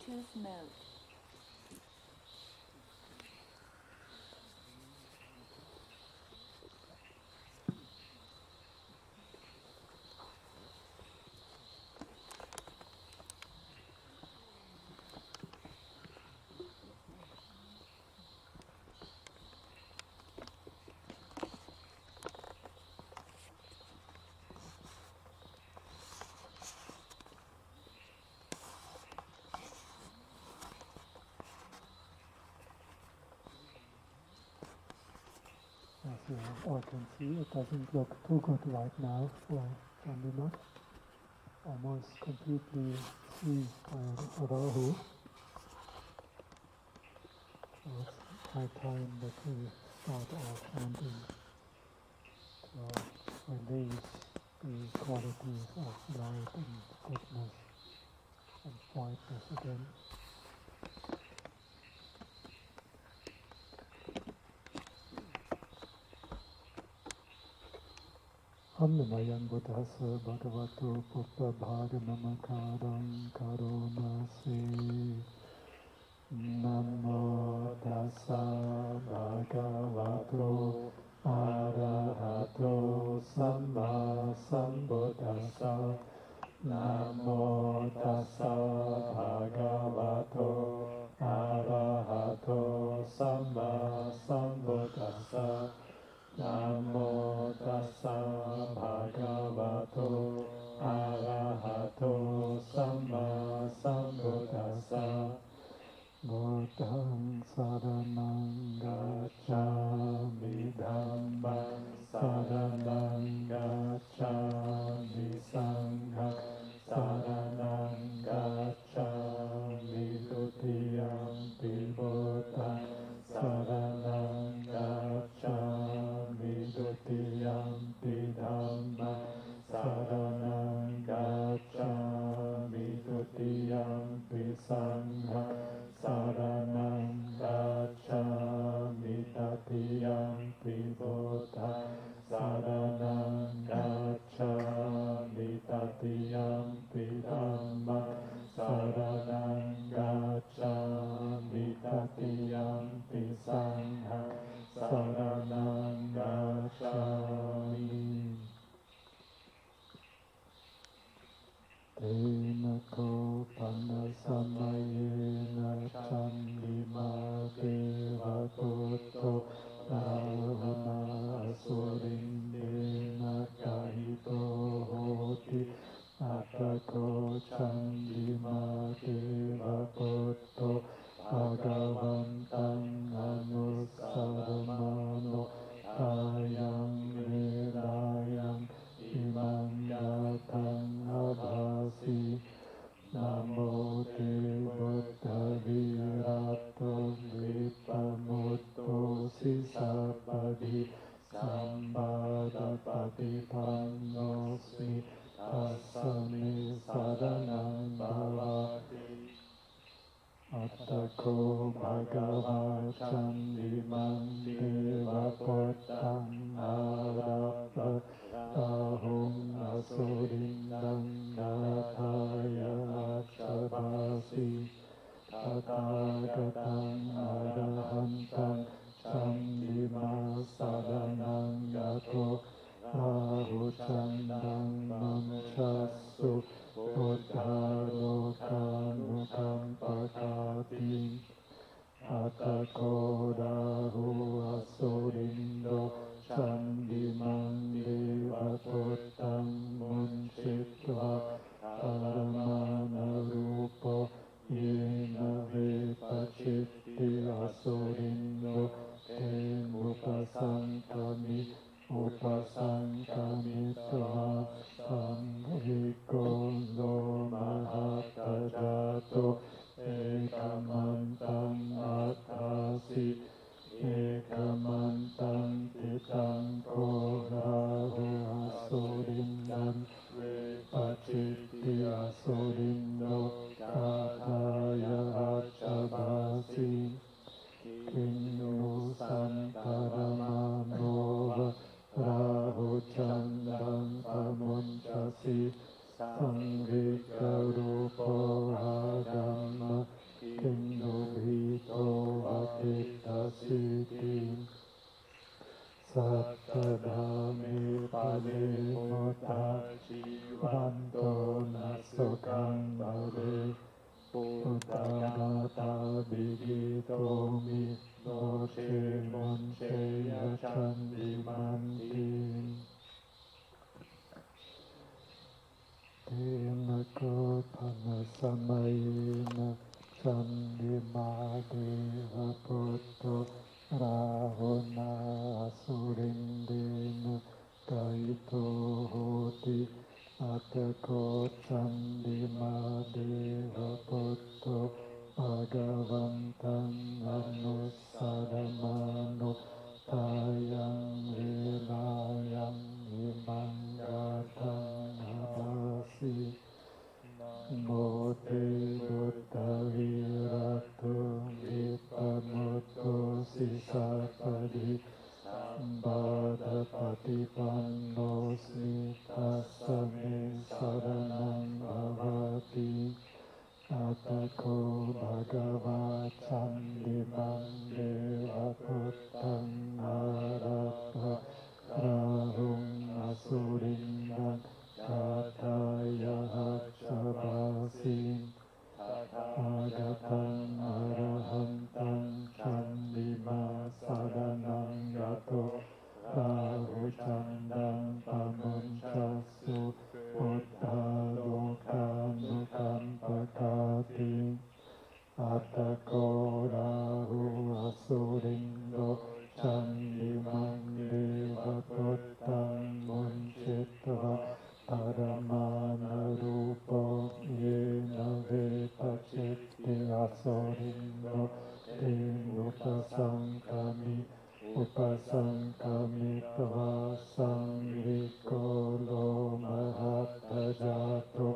to melt. As you all can see, it doesn't look too good right now for Candimā. Almost completely seized by Rahu. So it's high time that we start our chanting to release the qualities of light and goodness and brightness again. Hamnamayam Buddhasa Bhagavato Putta Bhaganamakaram Karunasi Namo Tassa Bhagavato Arahato Samma Sambuddhassa Namo Tassa Bhagavato Arahato Samma Sambuddhassa Namo Tassa Bhagavato Arahato Samma Sambuddhassa Buddhaṃ Saranam Gacchāmi Dhammam Saranam Gacchāmi Sangham Saranam Gacchāmi Dutiyampi Buddhaṃ Saranam Gacchāmi Dutiyampi Dhammam Saranam Gacchāmi Dutiyampi Sangham Saranam Gacchāmi Tatiyampi Buddhaṃ Saranam Gacchāmi Tatiyampi Dhammam Saranam Gacchāmi Tatiyampi Sangham Saranam Gacchāmi Tena Kopana Samayena Chandimā Deva Buddho Ravana Asurindena Kahito Hoti Atako Chandimā Deva Buddho Bhagavantam Anusaramano Ayam Vedayam Imam Yatam Abhasi Namo Te Buddha Virato Vipamutto Sisapadi Sambhada Patipannosmi Asami Saranam Bhavati Attako Bhagava Chandimā Deva Buddhaṃ Arabha Ahum Asurindam Gāthāya Achabhasi Tathāgatam Arahantam Chandimā Saranam Gato Rahu Chandam Manchasu Buddhanukam Pakati Atako Rahu Asurindo Chandimā Deva Buddhaṃ Munchitva Paramana Rupo Yena Vepachitti Asurindo Ten Upasankami Tva Samhiko Lo Mahatajato Ekamantam Atasi Ekamantam Titam Korahu Asurindam Vepachitti Asurindo Gāthāya Achabhasi Kinnu Santaramamova Rahu Chandam Amunchasi Samvikarupo Hagama di tomi no che mon che ya chandimanti tena ko panasamayena Candimā deva Buddho Rahuna asurindena kaito hoti atako Candimā deva Buddho Bhagavantam anusaramano tayang vilayang imang gāthang abhasi Mote Buddha Viratu Vipamuto Sisapadi Bada Patipanno Tasame Saranam Bhavati Atako Bhagava Chandimā Deva Buddhaṃ Arabha Rahum Asurindam Kataya Hacchabhasim Agatam Arahantam Candimā Saranam Gato Rahu Chandam Pamunchasu Buddha Lokanukampakati Atako Rahu Asurindo Candimā Deva Buddhaṃ Munchitva Paramana rupo yena vetachitti asorindo upasankami tva samvikolo mahatajato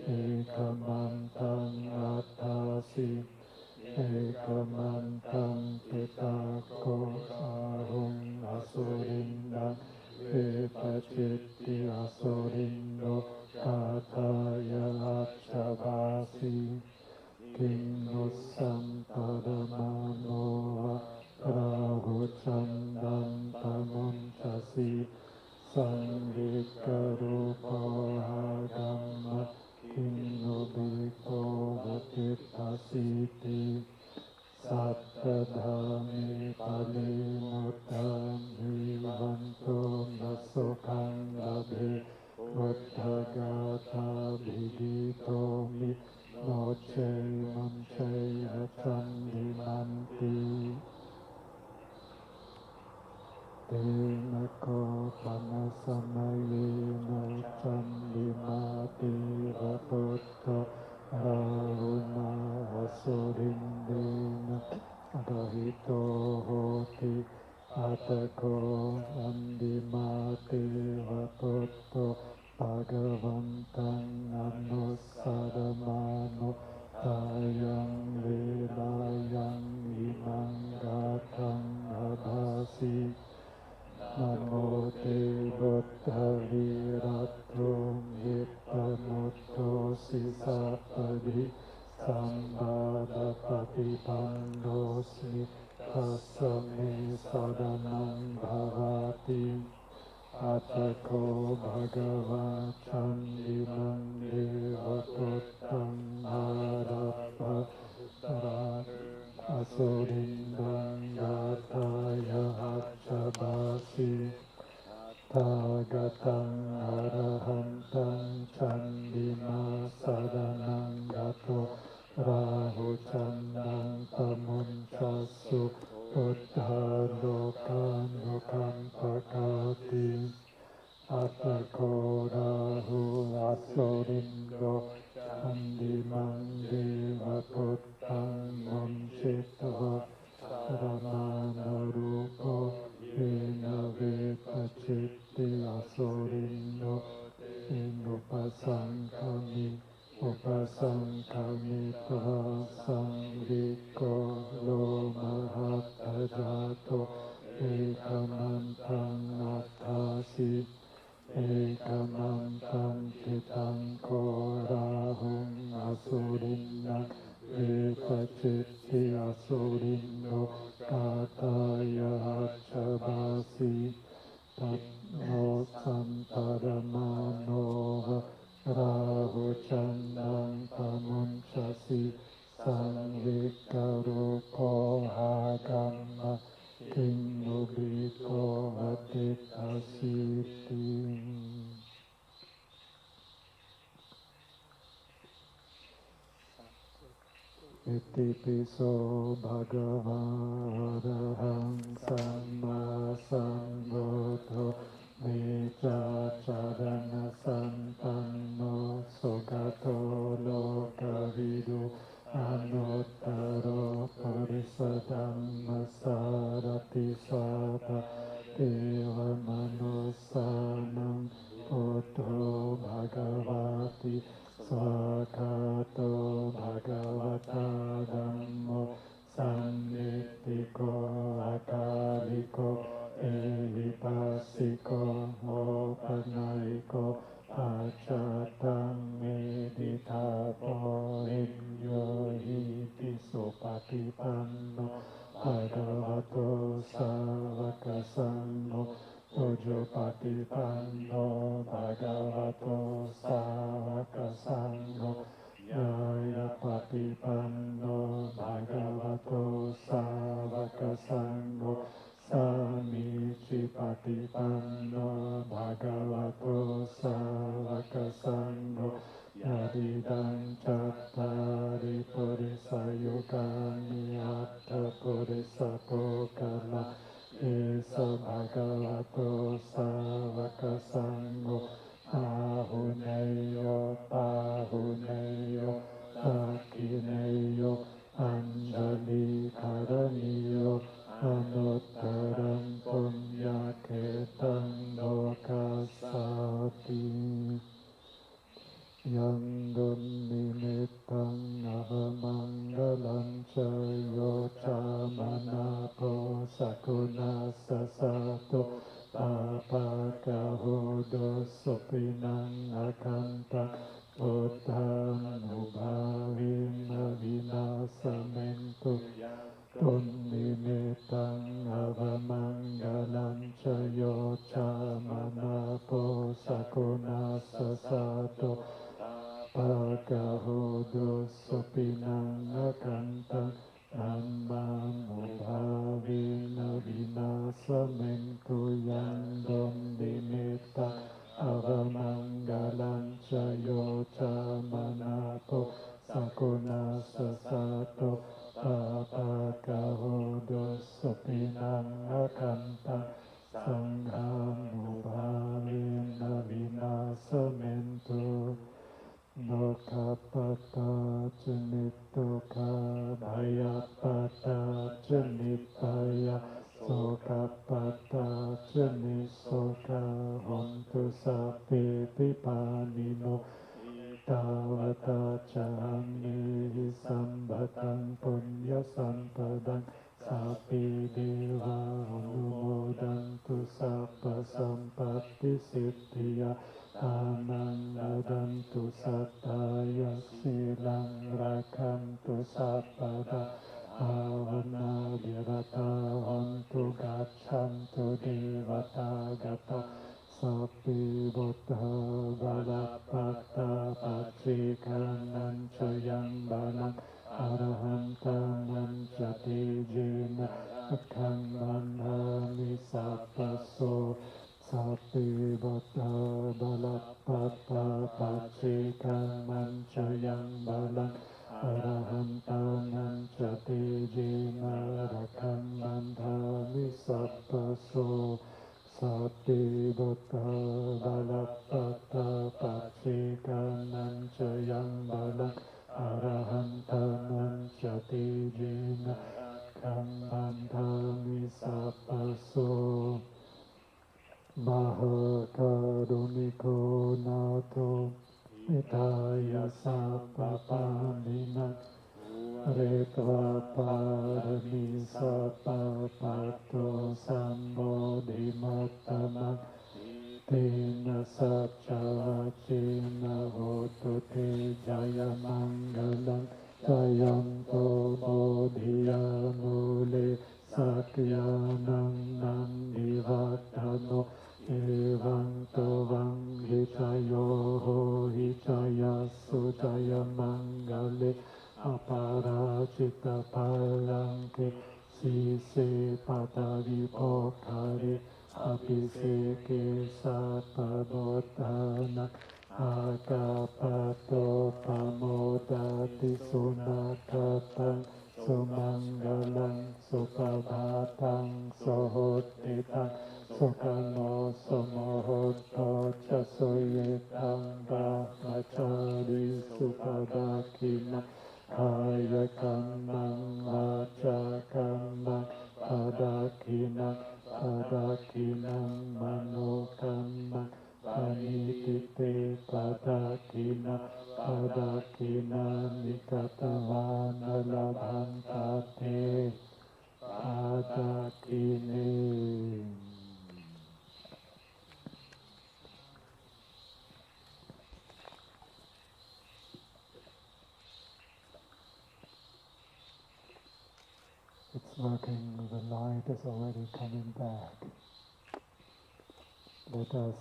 ekamantam atasi ekamantam pitako ahum asurindam Vepachitti asurindo kataya achabasi kinnusam padamano rahu chandam tamunchasi sanvikarupo agama kinnubhiko vatipasiti Sattadhami Pali Muttam Vivanto Nasokam Labhe Buddha Gāthā Bhiditomi Noche Manche Chandimanti Tenako Panasamayena Chandimā Deva Buddho Rahuna asurindena adahito hoti atako Candimā deva Buddho Bhagavantam anusaramano tayang vilayang imang gāthang abhasi Namo te Buddha Viratu Vipamuto Sisapadi Sambhada Patipannosmi Tasame Saranam Bhavati Atako Bhagava Chandimā Deva Buddhaṃ Arabha Asurindam Gataya Hacchabasi Tagatam Arahantam Candimā Saranam Gato Rahu Chandam Pamunchasu Buddha Lokanukampakati Atako Rahu Asurindo Candimā Deva Buddhaṃ Munchitva Ramana Rupo Yena Vetachitti Asurindo Upasankami Tva Samvikolo Mahatajato Ekamantam Atasi Ekamantam Titanko Rahum Asurindam Vetachitti Asurindo Kataya Hacchabasi Tatmo Samparamano Rahu Chandam Pamunchasi สังวิกรุโภหากัมมะคิงมุบิโกวติตัสสิติอิติปิโสภะคะวะอะระหังสัมมาสัมพุทโธเมจาจารณะสัมปันโนสุขโตโลกวิดูอนุตตโรปุริสธัมมัสสารติสัพพะเทวมนุสสานังพุทโธภควาติสวากขาโตภควตาธัมโมสันนิติโกอาคาลิโกเอหิปัสสิโกโหปนัยโกปัจจตังเมดิทาโพหินโยหิติสุปฏิปันโนภะคะวะโตสาวกสังโฆปุจจุปฏิปันโนภะคะวะโตสาวกสังโฆญาณปฏิปันโนภะคะวะโตสาวกสังโฆสามิจิปฏิปันโนภะคะวะโตสาวกสังโฆญาติดังจัตตาริปุริสยุคานิอัตถปุริสโภคละเอสะภะคะวะโตสาวกสังโฆอาหุเนโยปาหุเนโยตักขิเนโยอัญชลีภารณิโยอนุตตรังปุญญเขตังโลกัสสาติยังดุลนิมิตตังอะระมังกลัญชโยชามนาโพสกุณาสสะโตปาปะกะโหโดสุปินังอะคันตะพุทธานุภาวินาวินาสเมนตุตุนนิมิตตังอะระมังกลัญชโยชามนาโพสกุณาสสะโตปากะโหดุสุปินังอะคันตังธัมมานุภาเวนะวินาศเมนตุยังดมดิมิตตังอะระมังกาลัญชโยชามนาโตสกุณาสสะโตปาปากะโหดุสุปินังอะคันตังสังฆานุภาเวนะวินาศเมนตุโนคัปปตาจนิตโตคาภยปตาจนิตตายะโสคัปปตาจนิโสกาหนตุสัพเพปิปานิโนตาวตาจามิหิสัมปตังปุญญสัมปดังสัพพิเดวะอนุโมดันตุสัพพสัมปติสิทธิยาอานังนาดันตุสัตตายะสีลังราคันตุสัพพะดาภาวนาวิรตาหันตุกัจฉันตุเดวตากตาสัพพิบุตตาบาลปัตตาปัจจิกานัญชยังบาลังอรหันตานัญจติเจนะขังมันหามิสัพพโสสัพพิบุตตาบาลปัตตาปัจจิกานัญชยังบาลังอรหันตานัญจติเจนะขังมันหามิสัพพโสสัพพิบุตตาบาลปัตตาปัจจิกานัญชยังบาลังอรหันตานัญจติเจนะขังมันหามิสัพพโสมหาการุณิโกนาโตมิทายาสัพพปานินังเรตวาปารมิสัพพปัตโตสัมโพธิมัตตมังเตนะสัจจวัจเจนะโหตุเตจายมังกลังจายันโตโพธิยานุเลสักยานังนันดิวัตตโนเอวังโตวังหิจายโยโหหิจายาสุจายมังกเลอปารา ke si se patari pokari api se ke satpabodhana akapato pamodati sunakatang sumangalang supabhatang sohotitang sukano somohoto chasuyetang brahmachari supadakina kaya kamang vaca kamang padakinang mano kamang panitite padakina nikatavana labhantate padakine. It's working, the light is already coming back. Let us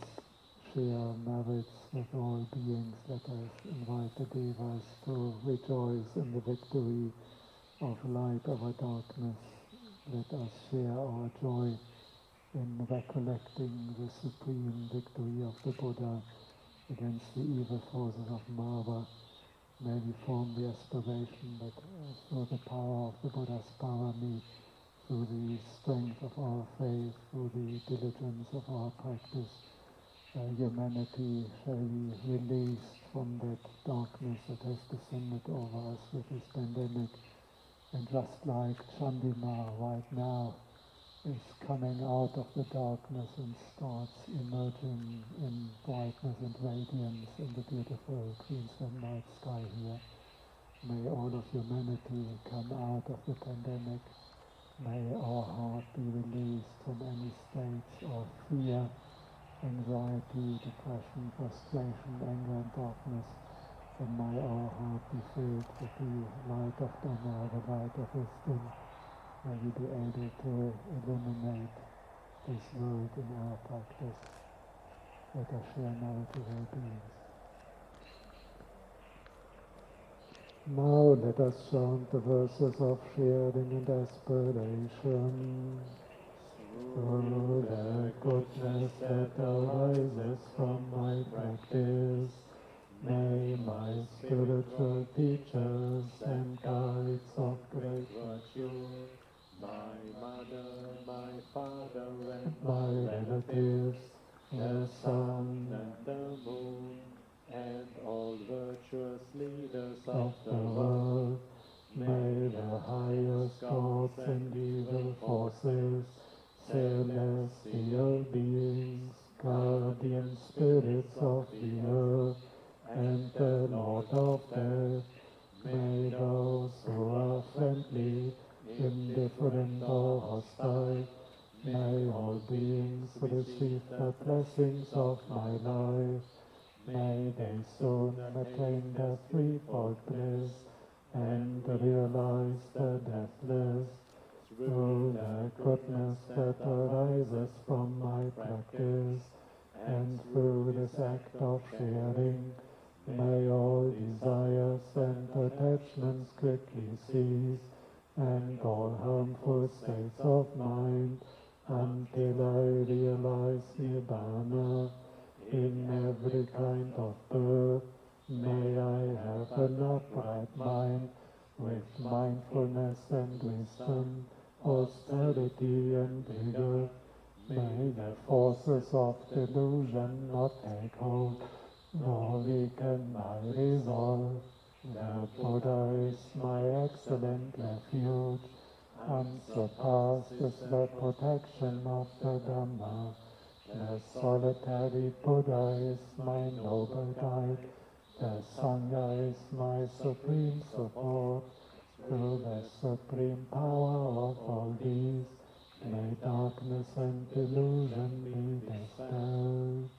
share merits with all beings. Let us invite the devas to rejoice in the victory of light over darkness. Let us share our joy in recollecting the supreme victory of the Buddha against the evil forces of Mara. May we form the aspiration that through the power of the Buddha's parami, through the strength of our faith, through the diligence of our practice, humanity shall be released from that darkness that has descended over us with this pandemic. And just like Chandimā right now is coming out of the darkness and starts emerging in brightness and radiance in the beautiful Queensland night sky here, may all of humanity come out of the pandemic. May our heart be released from any stage of fear, anxiety, depression, frustration, anger and darkness. And may our heart be filled with the light of Dhamma, the light of wisdom. May we be able to illuminate this world in our practice. Let us share now to all beings. Now let us chant the verses of sharing and aspiration. Through the goodness that arises from my practice, may my spiritual teachers and guides of great virtue, my mother, my father, and my relatives, the sun and the moon, and all virtuous leaders of the world, may the highest gods and evil forces, celestial beings, guardian spirits of the earth, and the Lord of Death, may those who are friendly, indifferent or hostile, may all beings receive the blessings of my life. May they soon attain the threefold bliss and realize the deathless. Through the goodness that arises from my practice, and through this act of sharing, may all desires and attachments quickly cease, and all harmful states of mind, until I realize Nibbana. In every kind of birth, may I have an upright mind, with mindfulness and wisdom, austerity and vigor. May the forces of delusion not take hold, nor weaken my resolve. The Buddha is my excellent refuge. Unsurpassed is the protection of the Dhamma. The solitary Buddha is my noble guide. The Sangha is my supreme support. Through the supreme power of all these, may darkness and delusion be dispelled.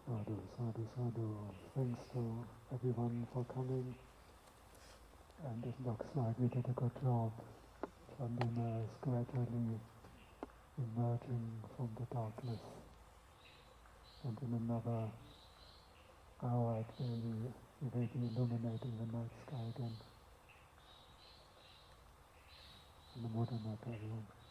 Sadhu, sadhu, sadhu. Thanks to everyone for coming. And it looks like we did a good job. Chandimā is gradually emerging from the darkness. And in another hour it will be illuminating the night sky again. Namo Buddhaya.